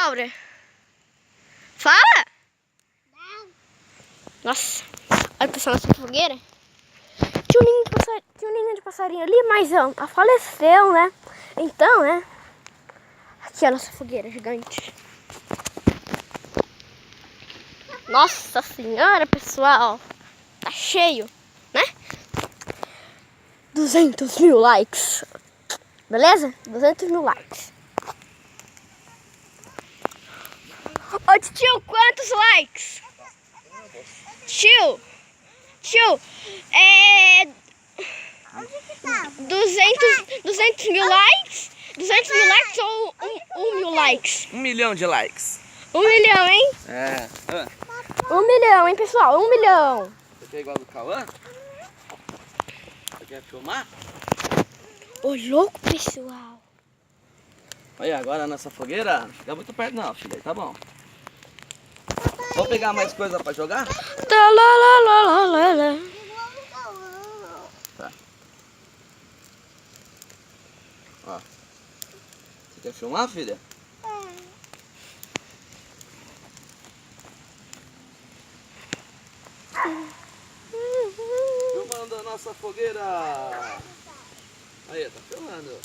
Laura. Fala! Não. Nossa, olha pessoal, nessa fogueira. Tinha um ninho de passarinho ali, mas ó, faleceu, né? Então, né? Aqui é a nossa fogueira gigante. Nossa senhora, pessoal. Tá cheio, né? 200 mil likes. Beleza? 200 mil likes. Ô tio, quantos likes? Tio, Onde que tá? 200 mil likes? 200 mil likes ou 1 mil likes? 1 milhão de likes. 1 milhão, hein? É. 1 milhão, hein, pessoal? 1 milhão. Você quer igual do Cauã? Você quer filmar? Ô, louco, pessoal. Olha, agora a nossa fogueira não fica muito perto não, filha. Tá bom. Vou pegar mais coisa pra jogar? Tá, lá, lá, lá, lá, lá, lá. Tá. Ó. Você quer filmar, filha? Filmando a nossa fogueira. Aí, tá filmando.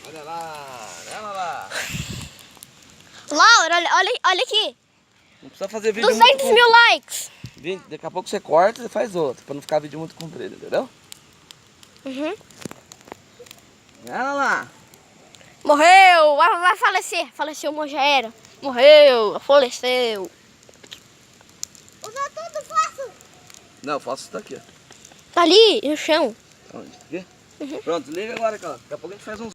Olha lá, olha lá. Laura, olha aqui. Não precisa fazer vídeo 200 muito mil likes. Daqui a pouco você corta e faz outro, pra não ficar vídeo muito comprido, entendeu? Uhum. Olha lá. Morreu, vai falecer. Faleceu, já era. Morreu, faleceu. Usou tudo fácil. Não, eu faço isso daqui, ó. Tá ali no chão. Onde? Aqui? Pronto, liga agora, cara. Daqui a pouco a gente faz um